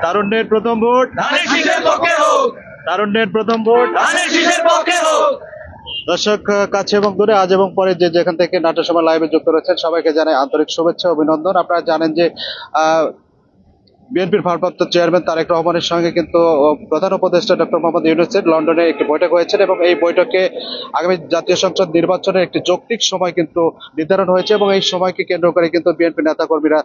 তারুণ্যের প্রথম ভোট ধানের শীষের পক্ষে হোক, তারুণ্যের প্রথম ভোট ধানের শীষের পক্ষে হোক। দর্শক কাছে এবং দূরে আজ এবং পরে যে যেখান থেকে নাট্যসভা লাইভে যুক্ত রয়েছেন সবাইকে জানাই আন্তরিক শুভেচ্ছা অভিনন্দন। আপনারা জানেন যে বিএনপির ভারপ্রাপ্ত চেয়ারম্যান তারেক রহমানের সঙ্গে কিন্তু প্রধান উপদেষ্টা ডক্টর মোহাম্মদ ইউনূসের লন্ডনে একটি বৈঠক হয়েছে এবং এই বৈঠকে আগামী জাতীয় সংসদ নির্বাচনের একটি যৌক্তিক সময় কিন্তু নির্ধারণ হয়েছে এবং এই সময়কে কেন্দ্র করে কিন্তু বিএনপি নেতাকর্মীরা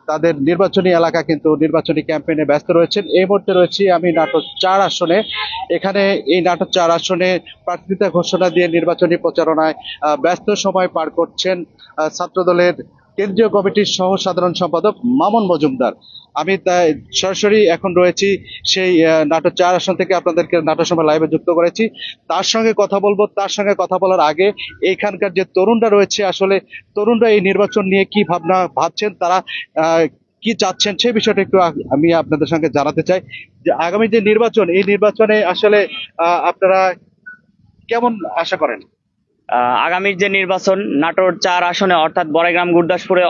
তাদের নির্বাচনী এলাকা কিন্তু নির্বাচনী ক্যাম্পেইনে ব্যস্ত রয়েছেন। এই মুহূর্তে রয়েছি আমি নাটোর 4 আসনে। এখানে এই নাটোর 4 আসনে প্রার্থিতা ঘোষণা দিয়ে নির্বাচনী প্রচারণায় ব্যস্ত সময় পার করছেন ছাত্রদলের কেন্দ্রীয় কমিটির সহ সাধারণ সম্পাদক মামুন মজুমদার। আমি তাই সরাসরি এখন রয়েছি সেই নাটোর 4 আসন থেকে আপনাদেরকে নাট্যসভা লাইভে যুক্ত করেছি। তার সঙ্গে কথা বলবো। তার সঙ্গে কথা বলার আগে এইখানকার যে তরুণরা রয়েছে, আসলে তরুণরা এই নির্বাচন নিয়ে কি ভাবছেন, তারা কি চাচ্ছেন সেই বিষয়টা একটু আমি আপনাদের সঙ্গে জানাতে চাই যে আগামী যে নির্বাচন, এই নির্বাচনে আসলে আপনারা কেমন আশা করেন? আগামীর যে নির্বাচন নাটোর 4 আসনে অর্থাৎ বড়াইগ্রাম গুরদাসপুরে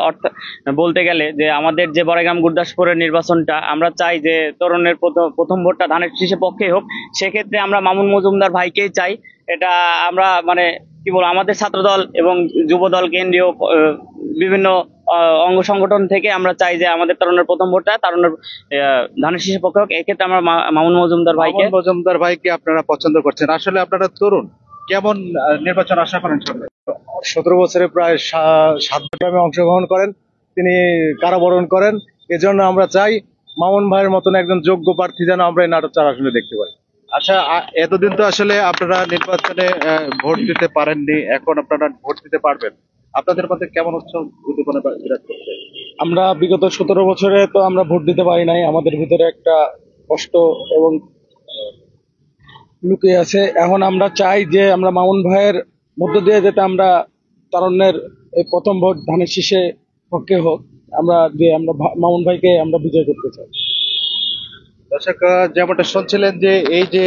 বলতে গেলে যে আমাদের যে বড়াইগ্রাম গুরদাসপুরের নির্বাচনটা আমরা চাই যে তরুণের প্রথম ভোটটা ধানের শীষের পক্ষে হোক। সেক্ষেত্রে আমরা মামুন মজুমদার ভাইকেই চাই। এটা আমরা মানে কি বলবো, আমাদের ছাত্রদল এবং যুবদল কেন্দ্রীয় বিভিন্ন অঙ্গ সংগঠন থেকে আমরা চাই যে আমাদের তরুণের প্রথম ভোটটা ধানের শীষের পক্ষে হোক। এক্ষেত্রে আমরা মামুন মজুমদার ভাইকে আপনারা পছন্দ করছেন। আসলে আপনারা তরুণ, কেমন নির্বাচন আশা করেন? 17 বছরে প্রায় 7 টাইমে অংশগ্রহণ করেন, তিনি কারাবরণ করেন। এজন্য আমরা চাই মামুন ভাইয়ের মতন একজন যোগ্য প্রার্থী যেন আমরা এই নাটোর 4 আসনে দেখতে পাই। আচ্ছা, এতদিন তো আসলে আপনারা নির্বাচনে ভোট দিতে পারেননি, এখন আপনারা ভোট দিতে পারবেন। আপনাদের মধ্যে কেমন উৎসাহ উদ্দীপনা বিরাজ করছে? আমরা বিগত 17 বছরে তো আমরা ভোট দিতে পারি নাই, আমাদের ভিতরে একটা কষ্ট এবং লুকিয়ে আছে। এখন আমরা চাই যে আমরা মামুন ভাইয়ের মধ্য দিয়ে যাতে আমরা তারুণ্যের এই প্রথম ভোট ধানের শীষে পক্ষে হোক, আমরা মামুন ভাইকে আমরা বিজয় করতে চাই। দর্শক যেমনটা শুনছিলেন যে এই যে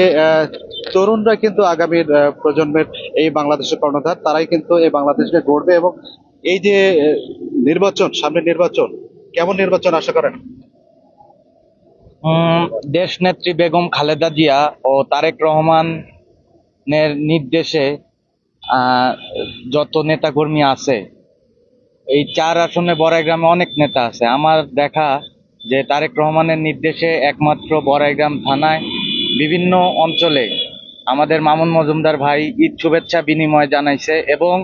তরুণরা কিন্তু আগামীর প্রজন্মের এই বাংলাদেশের কর্ণধার, তারাই কিন্তু এই বাংলাদেশকে গড়বে এবং এই যে নির্বাচন, সামনে নির্বাচন, কেমন নির্বাচন আশা করেন? দেশ নেত্রী বেগম খালেদা জিয়া ও তারেক রহমানের নির্দেশে যত নেতাকর্মী আছে, এই 4 আসনে বড়াইগ্রামে অনেক নেতা আছে। আমার দেখা যে তারেক রহমানের নির্দেশে একমাত্র বড়াইগ্রাম থানায় বিভিন্ন অঞ্চলে আমাদের মামুন মজুমদার ভাই ঈদ শুভেচ্ছা বিনিময় জানাইছে এবং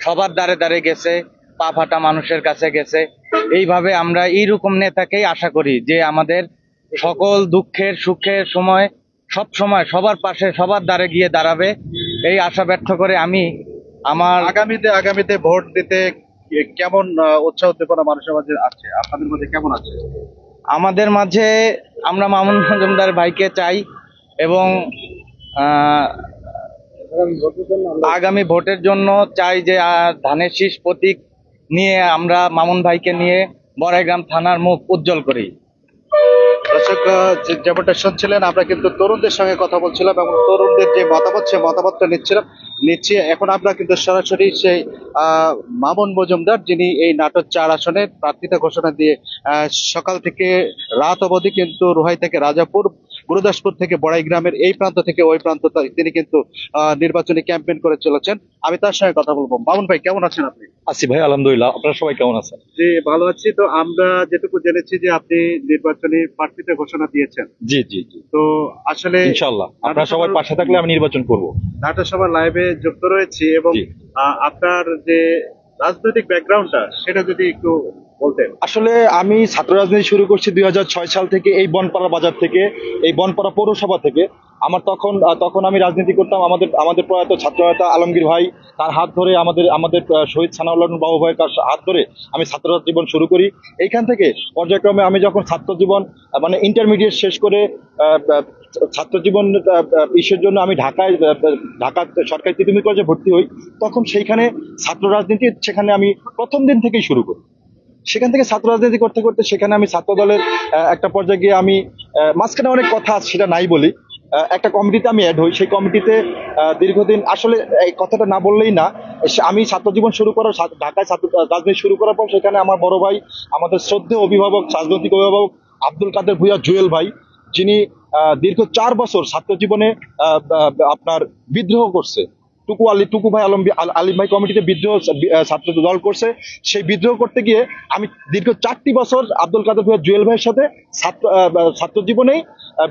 সবার দ্বারে দ্বারে গেছে, পা ফাটা মানুষের কাছে গেছে। এইভাবে আমরা এইরকম নেতাকেই আশা করি যে আমাদের সকল দুঃখের সুখের সময় সব সময় সবার পাশে সবার দ্বারে গিয়ে দাঁড়াবে, এই আশা ব্যর্থ করে আমি আমার আগামীতে ভোট দিতে কেমন উৎসাহ উদ্দীপনা মানুষের মাঝে আছে? আপনাদের মধ্যে কেমন আছে? আমাদের মাঝে আমরা মামুন মজুমদার ভাইকে চাই এবং আগামী ভোটের জন্য চাই যে ধানের শীষ প্রতীক নিয়ে আমরা মামুন ভাইকে নিয়ে বড়াইগ্রাম থানার মুখ উজ্জ্বল করি। দর্শক যেমনটা শুনছিলেন, আমরা কিন্তু তরুণদের সঙ্গে কথা বলছিলাম এবং তরুণদের যে মতামত, সে মতামতটা নিচ্ছি। এখন আমরা কিন্তু সরাসরি সেই মামুন মজুমদার, যিনি এই নাটোর 4 আসনে প্রার্থিতা ঘোষণা দিয়ে সকাল থেকে রাত অবধি কিন্তু রোহাই থেকে রাজাপুর, গুরুদাসপুর থেকে বড়াইগ্রামের এই প্রান্ত থেকে ওই প্রান্ত তিনি কিন্তু নির্বাচনী ক্যাম্পেইন করে চলেছেন। আমি তার সঙ্গে কথা বলবো। মামুন ভাই, কেমন আছেন আপনি? আছি ভাই, আলহামদুলিল্লাহ। আপনারা সবাই কেমন আছেন? জি, ভালো আছি। তো আমরা যেটুকু জেনেছি যে আপনি নির্বাচনী প্রার্থিতা ঘোষণা দিয়েছেন। জি জি জি। তো আসলে ইনশাআল্লাহ আপনারা সবাই পাশে থাকলে আমি নির্বাচন করব। নাট্যসভা লাইভে যুক্ত রয়েছি এবং আপনার যে রাজনৈতিক ব্যাকগ্রাউন্ডটা সেটা যদি একটু বলতেন। আসলে আমি ছাত্র রাজনীতি শুরু করছি 2006 সাল থেকে, এই বনপাড়া বাজার থেকে, এই বনপাড়া পৌরসভা থেকে। আমার তখন আমি রাজনীতি করতাম আমাদের প্রয়াত ছাত্রনেতা আলমগীর ভাই, তার হাত ধরে আমাদের শহীদ সানাউল্লাহ বাবু ভাইয়ের হাত ধরে আমি ছাত্র জীবন শুরু করি। এইখান থেকে পর্যায়ক্রমে আমি যখন ছাত্র জীবন মানে ইন্টারমিডিয়েট শেষ করে ছাত্র জীবন ইস্যুর জন্য আমি ঢাকা সরকারি প্রাথমিক কলেজে ভর্তি হই, তখন সেইখানে ছাত্র রাজনীতি সেখানে আমি প্রথম দিন থেকেই শুরু করি। সেখান থেকে ছাত্র রাজনীতি করতে করতে সেখানে আমি ছাত্র দলের একটা পর্যায়ে গিয়ে আমি মাঝখানে অনেক কথা সেটা নাই বলি, একটা কমিটিতে আমি অ্যাড হই। সেই কমিটিতে দীর্ঘদিন, আসলে এই কথাটা না বললেই না, আমি ছাত্র জীবন শুরু করার, ঢাকায় ছাত্র রাজনীতি শুরু করার পর সেখানে আমার বড় ভাই, আমাদের শ্রদ্ধেয় অভিভাবক, রাজনৈতিক অভিভাবক আব্দুল কাদের ভূঁইয়া জুয়েল ভাই, যিনি দীর্ঘ 4 বছর ছাত্র জীবনে আপনার বিদ্রোহ করছে। টুকু ভাই আলিম ভাই কমিটিতে বিদ্রোহ ছাত্র দল করছে। সেই বিদ্রোহ করতে গিয়ে আমি দীর্ঘ 4টি বছর আব্দুল কাদের ভূঁইয়া জুয়েল ভাইয়ের সাথে ছাত্র জীবনেই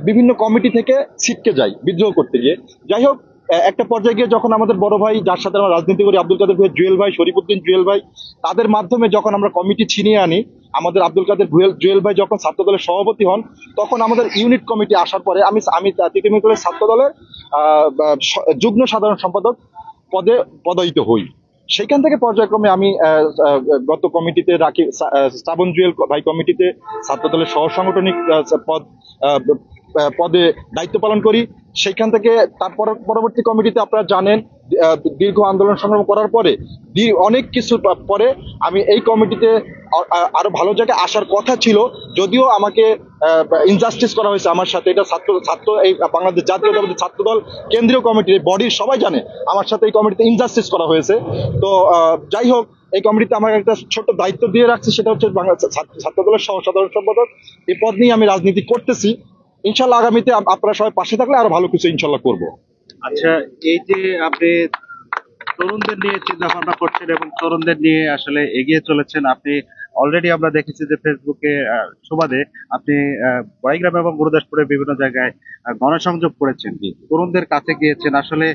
বিভিন্ন কমিটি থেকে ছিটকে যাই বিদ্রোহ করতে গিয়ে। যাই হোক, একটা পর্যায়ে গিয়ে যখন আমাদের বড় ভাই, যার সাথে আমরা রাজনীতি করি, আব্দুল কাদের ভূঁইয়া জুয়েল ভাই, শরীফউদ্দিন জুয়েল ভাই, তাদের মাধ্যমে যখন আমরা কমিটি ছিনিয়ে আনি, আমাদের আব্দুল কাদের জুয়েল ভাই যখন ছাত্র দলের সভাপতি হন, তখন আমাদের ইউনিট কমিটি আসার পরে আমি তিতুমিরপুরের ছাত্র দলের যুগ্ম সাধারণ সম্পাদক পদে পদায়িত হই। সেইখান থেকে পর্যায়ক্রমে আমি গত কমিটিতে রাখি, শ্রাবণ জুয়েল ভাই কমিটিতে ছাত্র দলের সহ সাংগঠনিক পদে দায়িত্ব পালন করি। সেইখান থেকে তারপর পরবর্তী কমিটিতে আপনারা জানেন, দীর্ঘ আন্দোলন সংগ্রাম করার পরে অনেক কিছু পরে আমি এই কমিটিতে আরো ভালো জায়গায় আসার কথা ছিল, যদিও আমাকে ইনজাস্টিস করা হয়েছে আমার সাথে। এটা ছাত্র এই বাংলাদেশ জাতীয়তাবাদী ছাত্র দল কেন্দ্রীয় কমিটির বডির সবাই জানে আমার সাথে এই কমিটিতে ইনজাস্টিস করা হয়েছে। তো যাই হোক, এই কমিটিতে আমার একটা ছোট দায়িত্ব দিয়ে রাখছে, সেটা হচ্ছে ছাত্র দলের সহ সাধারণ সম্পাদক। এই পদ নিয়ে আমি রাজনীতি করতেছি। ইনশাল্লাহ আগামীতে আপনারা সবাই পাশে থাকলে আরো ভালো কিছু ইনশাল্লাহ করবো। আচ্ছা, এই যে আপনি তরুণদের নিয়ে চিন্তা ভাবনা করছেন এবং তরুণদের নিয়ে আসলে এগিয়ে চলেছেন, আপনি অলরেডি আমরা দেখেছি যে ফেসবুকে সুবাদে আপনি বড়াইগ্রাম এবং গুরুদাসপুরের বিভিন্ন জায়গায় গণসংযোগ করেছেন, তরুণদের কাছে গিয়েছেন। আসলে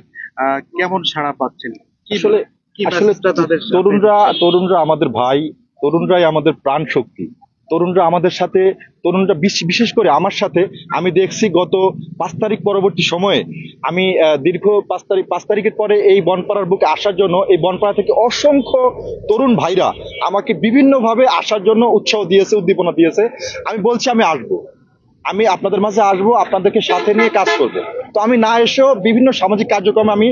কেমন সাড়া পাচ্ছেন? আসলে তরুণরা আমাদের ভাই, তরুণরাই আমাদের প্রাণ শক্তি। তরুণরা আমাদের সাথে, তরুণরা বিশেষ করে আমার সাথে আমি দেখছি গত 5 তারিখ পরবর্তী সময়ে আমি দীর্ঘ 5 তারিখের পরে এই বনপাড়ার বুকে আসার জন্য, এই বনপাড়া থেকে অসংখ্য তরুণ ভাইরা আমাকে বিভিন্নভাবে আসার জন্য উৎসাহ দিয়েছে, উদ্দীপনা দিয়েছে। আমি বলছি আমি আসবো, আমি আপনাদের মাঝে আসবো, আপনাদেরকে সাথে নিয়ে কাজ করব। তো আমি না এসেও বিভিন্ন সামাজিক কার্যক্রম আমি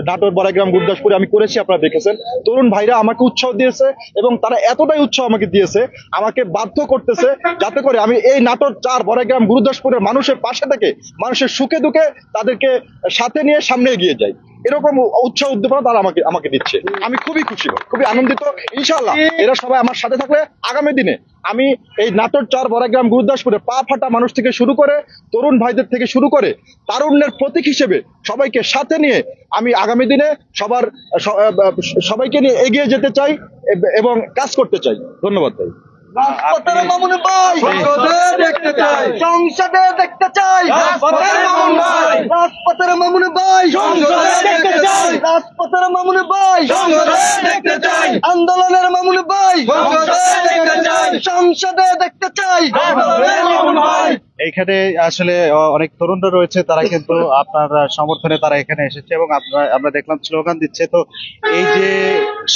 নাটোর, বড়াইগ্রাম, গুরুদাসপুরে আমি করেছি, আপনারা দেখেছেন। তরুণ ভাইরা আমাকে উৎসাহ দিয়েছে এবং তারা এতটাই উৎসাহ আমাকে দিয়েছে, আমাকে বাধ্য করতেছে যাতে করে আমি এই নাটোর 4, বড়াইগ্রাম, গুরুদাসপুরের মানুষের পাশে থেকে মানুষের সুখে দুঃখে তাদেরকে সাথে নিয়ে সামনে এগিয়ে যাই। এরকম উৎসাহ উদ্দীপনা তারা আমাকে দিচ্ছে। আমি খুবই খুশি, খুবই আনন্দিত। ইনশাআল্লাহ এরা সবাই আমার সাথে থাকলে আগামী দিনে আমি এই নাটোর 4, বড়াইগ্রাম, গুরুদাসপুরে পা ফাটা মানুষ থেকে শুরু করে তরুণ ভাইদের থেকে শুরু করে তারুণ্যের প্রতীক হিসেবে সবাইকে সাথে নিয়ে আমি আগামী দিনে সবাইকে নিয়ে এগিয়ে যেতে চাই এবং কাজ করতে চাই। ধন্যবাদ ভাই। রাজপথের মামুন ভাই দেখতে চাই, সংসদে দেখতে চাই। রাজপথের মামুন ভাই, রাজপথের মামুন ভাই সংসদে দেখতে চাই। রাজপথের মামুন ভাই সংসদে দেখতে চাই। আন্দোলনের মামুন ভাই সংসদে দেখতে চাই, সংসদে দেখতে চাই। আন্দোলনের মামুন ভাই। এইখানে আসলে অনেক তরুণরা রয়েছে, তারা কিন্তু আপনার সমর্থনে তারা এখানে এসেছে এবং আমরা দেখলাম স্লোগান দিচ্ছে। তো এই যে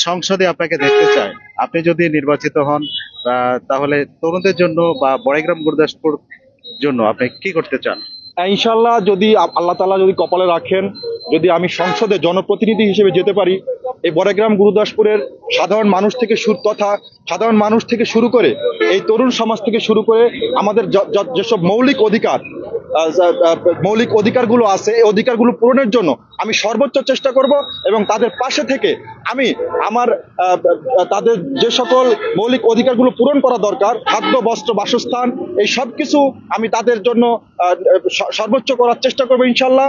সংসদে আপনাকে দেখতে চায়, আপনি যদি নির্বাচিত হন তাহলে তরুণদের জন্য বা বড়াইগ্রাম, গুরুদাসপুর জন্য আপনি কি করতে চান? ইনশাল্লাহ যদি আল্লাহ তাআলা যদি কপালে রাখেন, যদি আমি সংসদে জনপ্রতিনিধি হিসেবে যেতে পারি, এই বড়াইগ্রাম, গুরুদাসপুরের সাধারণ মানুষ থেকে শুরু করে এই তরুণ সমাজ থেকে শুরু করে আমাদের যেসব মৌলিক অধিকারগুলো আছে, এই অধিকারগুলো পূরণের জন্য আমি সর্বোচ্চ চেষ্টা করব এবং তাদের পাশে থেকে আমি তাদের যে সকল মৌলিক অধিকারগুলো পূরণ করা দরকার, খাদ্য, বস্ত্র, বাসস্থান, এই সব কিছু আমি তাদের জন্য সর্বোচ্চ করার চেষ্টা করবো ইনশাল্লাহ।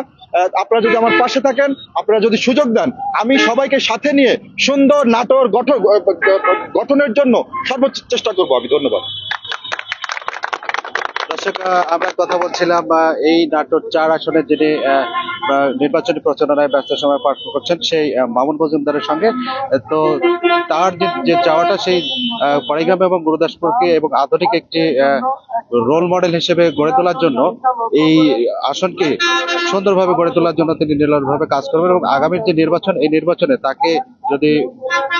আপনারা যদি আমার পাশে থাকেন, আপনারা যদি সুযোগ দেন, আমি সবাইকে সাথে নিয়ে সুন্দর নাটোর গঠনের জন্য সর্বোচ্চ চেষ্টা করবো আমি। ধন্যবাদ। দর্শক, আমরা কথা বলছিলাম এই নাটোর 4 আসনের যিনি নির্বাচনী প্রচারণায় ব্যস্ত সময় পার করছেন সেই মামুন মজুমদারের সঙ্গে। তো তার যে চাওয়াটা, সেই বড়াইগ্রাম এবং গুরুদাসপুরকে এবং আধুনিক একটি রোল মডেল হিসেবে গড়ে তোলার জন্য, এই আসনকে সুন্দরভাবে গড়ে তোলার জন্য তিনি নিরলসভাবে কাজ করবেন এবং আগামীর যে নির্বাচন, এই নির্বাচনে তাকে যদি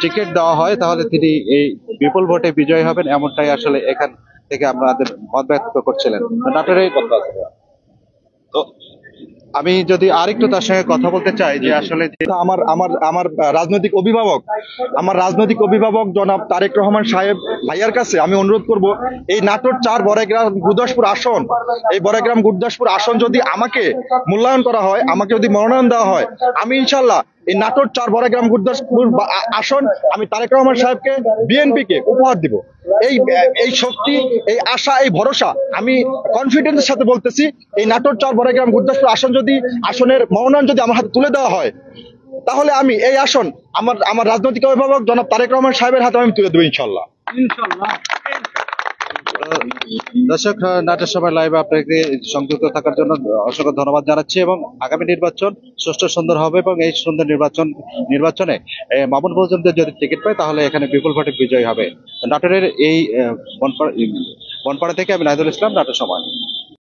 টিকিট দেওয়া হয় তাহলে তিনি এই বিপুল ভোটে বিজয়ী হবেন, এমনটাই আসলে এখান থেকে আমাদের মত ব্যক্ত করছিলেন। নাটোরের কথা। তো আমি যদি আরেকটু তার সঙ্গে কথা বলতে চাই যে আসলে আমার রাজনৈতিক অভিভাবক জনাব তারেক রহমান সাহেব ভাইয়ার কাছে আমি অনুরোধ করব, এই নাটোর 4, বড়াইগ্রাম, গুরুদাসপুর আসন, এই বড়াইগ্রাম, গুরুদাসপুর আসন যদি আমাকে মূল্যায়ন করা হয়, আমাকে যদি মনোনয়ন দেওয়া হয়, আমি ইনশাল্লাহ এই নাটোর 4 বড়াইগ্রাম গুরদাসপুর আসন আমি তারেক রহমান সাহেবকে, বিএনপিকে উপহার দিব। এই শক্তি, এই আশা, এই ভরসা আমি কনফিডেন্সের সাথে বলতেছি, এই নাটোর 4 বড়াইগ্রাম গুরদাসপুর আসনের মনোনয়ন যদি আমার হাতে তুলে দেওয়া হয়, তাহলে আমি এই আসন আমার রাজনৈতিক অভিভাবক জনাব তারেক রহমান সাহেবের হাতে আমি তুলে দেবো ইনশাল্লাহ। দর্শক, নাটের সময় লাইভে আপনাকে সংযুক্ত থাকার জন্য অসংখ্য ধন্যবাদ জানাচ্ছি এবং আগামী নির্বাচন সুষ্ঠু সুন্দর হবে এবং এই সুন্দর নির্বাচনে মামুন মজুমদার যদি টিকিট পায় তাহলে এখানে বিপুল ভোটে বিজয়ী হবে। নাটোরের এই বনপাড়া থেকে আমি নাহিদুল ইসলাম, নাটোর সময়।